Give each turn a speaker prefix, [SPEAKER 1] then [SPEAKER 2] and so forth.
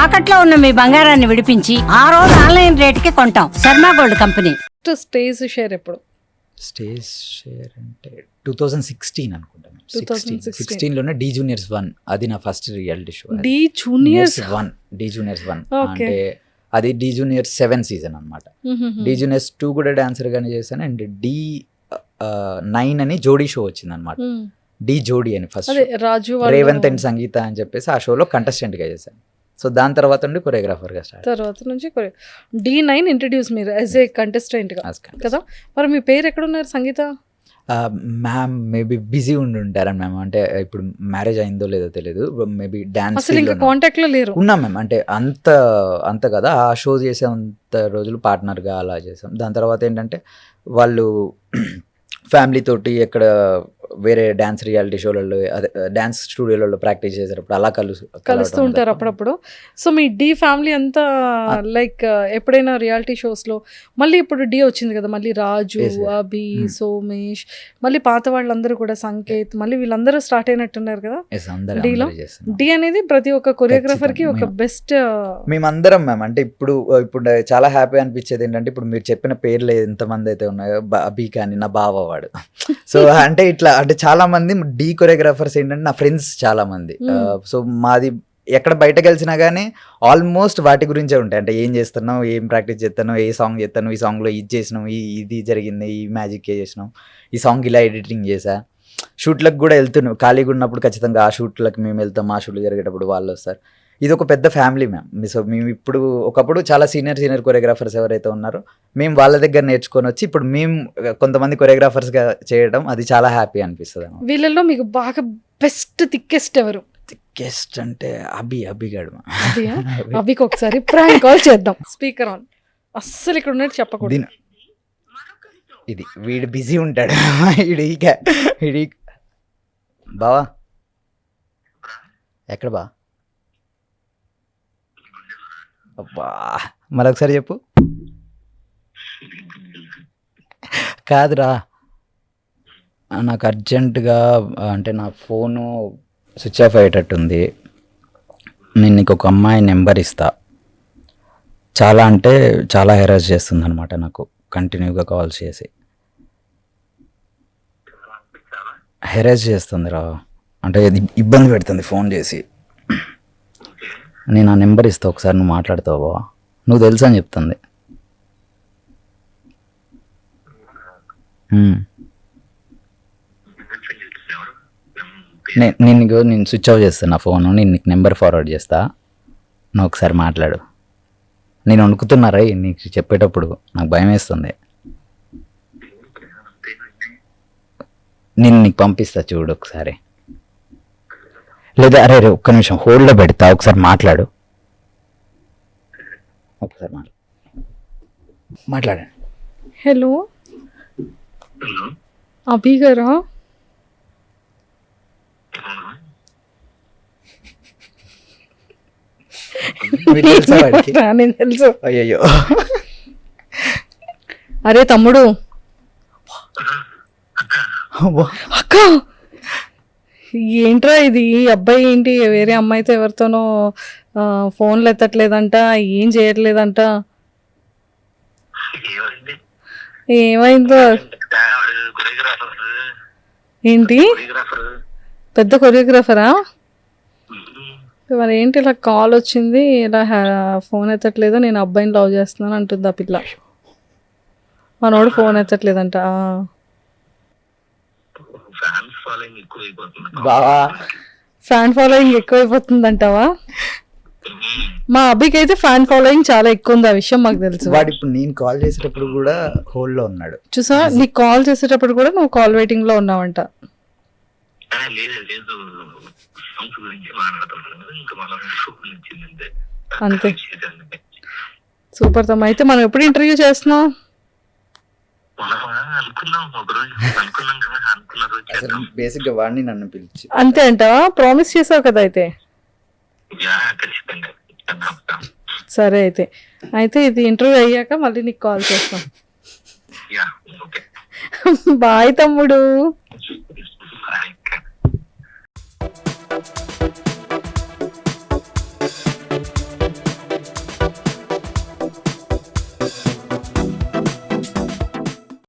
[SPEAKER 1] తాకట్లో ఉన్న మీ బంగారాన్ని విడిపించి ఆ రోజు ఆన్లైన్ రేటుకి కొంటాం. Sharma gold company.
[SPEAKER 2] Stage share ఎప్పుడు?
[SPEAKER 3] స్టేజ్ షేర్ అంటే 2016 అనుకుంటాను. 16లోనే డి జూనియర్స్ 1 అది నా first reality show.
[SPEAKER 2] Dhee juniors
[SPEAKER 3] 1 అంటే అది డి జూనియర్స్ 7 సీజన్ అనమాట. డి జూనియర్స్ 2 కూడా డాన్సర్ గానే చేశాను. అండ్ D9 అని జోడీ షో వచ్చింది అనమాట. డి జోడీ అని ఫస్ట్
[SPEAKER 2] రాజు
[SPEAKER 3] రేవంత్ అండ్ సంగీత అని చెప్పేసి ఆ షోలో కంటెస్టెంట్ గా చేశాను. సో దాని తర్వాత నుండి కొరియోగ్రాఫర్ గా స్టార్ట్.
[SPEAKER 2] తర్వాత నుంచి D9 ఇంట్రడ్యూస్ మీరు యాజ్ ఏ కంటెస్టెంట్ గా కదా. మరి మీ పేరు ఎక్కడ ఉన్నారు సంగీత?
[SPEAKER 3] మ్యామ్ మేబీ బిజీ ఉంటారని మ్యామ్. అంటే ఇప్పుడు మ్యారేజ్ అయిందో లేదో తెలియదు. మేబీ డాన్స్
[SPEAKER 2] అసలు ఇంకా కాంటాక్ట్ లో లేరు.
[SPEAKER 3] ఉన్నాం మ్యామ్. అంటే అంత కదా ఆ షో చేసేంత రోజులు పార్ట్నర్గా అలా చేసాం. దాని తర్వాత ఏంటంటే వాళ్ళు ఫ్యామిలీ తోటి ఎక్కడ వేరే డ్యాన్స్ రియాలిటీ షోలలో అదే డ్యాన్స్ స్టూడియోలలో ప్రాక్టీస్ చేసేటప్పుడు అలా
[SPEAKER 2] కలుస్తూ ఉంటారు అప్పుడప్పుడు. సో మీ డి ఫ్యామిలీ అంతా లైక్ ఎప్పుడైనా రియాలిటీ షోస్లో మళ్ళీ ఇప్పుడు డి వచ్చింది కదా, మళ్ళీ రాజు, అభి, సోమేష్, మళ్ళీ పాత వాళ్ళందరూ కూడా సంకేత్, మళ్ళీ వీళ్ళందరూ స్టార్ట్ అయినట్టున్నారు కదా డిలో. డి అనేది ప్రతి ఒక్క కొరియోగ్రాఫర్ కి ఒక బెస్ట్.
[SPEAKER 3] మేమందరం మ్యామ్. అంటే ఇప్పుడు చాలా హ్యాపీ అనిపించేది ఏంటంటే ఇప్పుడు మీరు చెప్పిన పేర్లు ఎంతమంది అయితే ఉన్నాయో, అభి కానీ నా బావ వాడు. సో అంటే ఇట్లా అంటే చాలా మంది డి కొరియోగ్రాఫర్స్ ఏంటంటే నా ఫ్రెండ్స్ చాలా మంది. సో మాది ఎక్కడ బయటకు వెళ్సినా కానీ ఆల్మోస్ట్ వాటి గురించే ఉంటాయి. అంటే ఏం చేస్తున్నావు, ఏం ప్రాక్టీస్ చేస్తాను, ఏ సాంగ్ చేస్తాను, ఈ సాంగ్లో ఇది చేసినాం, ఇది జరిగింది, ఈ మ్యాజిక్ చేసినాం, ఈ సాంగ్ ఇలా ఎడిటింగ్ చేసా. షూట్లకు కూడా వెళ్తున్నాం, ఖాళీగా ఉన్నప్పుడు ఖచ్చితంగా ఆ షూట్లకు మేము వెళ్తాం. ఆ షూట్లు జరిగేటప్పుడు వాళ్ళు వస్తారు. ఇది ఒక పెద్ద ఫ్యామిలీ మ్యామ్. సో మేము ఇప్పుడు ఒకప్పుడు చాలా సీనియర్ కొరియోగ్రాఫర్స్ ఎవరైతే ఉన్నారో మేము వాళ్ళ దగ్గర నేర్చుకొని వచ్చి ఇప్పుడు మేము కొంతమంది కొరియోగ్రాఫర్స్గా చేయడం అది చాలా హ్యాపీ అనిపిస్తుంది.
[SPEAKER 2] వీళ్ళల్లో మీకు బాగా బెస్ట్ థిక్కెస్ట్ ఎవరు?
[SPEAKER 3] థిక్కెస్ట్ అంటే అభిగాడు.
[SPEAKER 2] అభికి ఒకసారి ప్రాంక్ కాల్ చేద్దాం. Speaker on. అస్సలు ఇక్కడ ఉన్నట్టు చెప్పకూడదు.
[SPEAKER 3] ఇది వీడు బిజీ ఉంటాడు. ఇది బావా ఎక్కడ బా? అబ్బా మరొకసారి చెప్పు. కాదురా నాకు అర్జెంటుగా అంటే నా ఫోను స్విచ్ ఆఫ్ అయ్యేటట్టుంది. నేను నీకు ఒక అమ్మాయి నెంబర్ ఇస్తా. చాలా అంటే చాలా హెరాస్ చేస్తుంది అనమాట నాకు, కంటిన్యూగా కాల్స్ చేసి హెరాస్ చేస్తుంది రా. అంటే ఇబ్బంది పెడుతుంది ఫోన్ చేసి. నేను ఆ నెంబర్ ఇస్తా, ఒకసారి నువ్వు మాట్లాడతావు బావా. నువ్వు తెలుసా అని చెప్తుంది. నేను స్విచ్ ఆఫ్ చేస్తాను నా ఫోను. నేను నీకు నెంబర్ ఫార్వర్డ్ చేస్తా, నువ్వు ఒకసారి మాట్లాడు. నేను వణుకుతున్నారా నీకు చెప్పేటప్పుడు, నాకు భయం వేస్తుంది. నేను నీకు పంపిస్తా చూడు ఒకసారి. లేదా అరే ఒక్క నిమిషం హోల్డ్లో పెడతా, ఒకసారి మాట్లాడు. ఒకసారి మాట్లాడండి.
[SPEAKER 2] హలో అభి గారా? నేను తెలుసు.
[SPEAKER 3] అయ్యో
[SPEAKER 2] అరే తమ్ముడు. అక్క ఏంట్రా ఇది? అబ్బాయి ఏంటి వేరే అమ్మాయితో ఎవరితోనో ఫోన్లు ఎత్తట్లేదంట, ఏం చేయట్లేదంట. ఏమైందో ఏంటి? పెద్ద కొరియోగ్రాఫరా? మరి ఏంటి ఇలా కాల్ వచ్చింది, ఇలా ఫోన్ ఎత్తట్లేదు, నేను అబ్బాయిని లవ్ చేస్తున్నాను అంటుంది ఆ పిల్ల. మనోడు ఫోన్ ఎత్తట్లేదంట. ఫ్యాన్ ఫాలోయింగ్ ఎక్కువైపోతుంది అంటావా? మా అబ్బాయికి అయితే ఫ్యాన్ ఫాలోయింగ్ చాలా ఎక్కువ ఉంది, ఆ విషయం మాకు తెలుసు.
[SPEAKER 3] వాడు ఇప్పుడు నేను కాల్ చేసేటప్పుడు కూడా హోల్డ్ లో ఉన్నాడు.
[SPEAKER 2] చూసా, నీకు కాల్ చేసేటప్పుడు కూడా నువ్వు కాల్ వెయిటింగ్ లో ఉన్నావంట. అంతే. సూపర్ తమ్మ. అయితే మనం ఎప్పుడు ఇంటర్వ్యూ చేస్తున్నాం?
[SPEAKER 3] బేసిక్ గా వాడిని నన్ను పిలిచి
[SPEAKER 2] అంతే అంటావా? ప్రామిస్ చేసావు కదా. అయితే సరే అయితే ఇది ఇంటర్వ్యూ అయ్యాక మళ్ళీ నీకు కాల్ చేస్తాం. బాయ్ తమ్ముడు.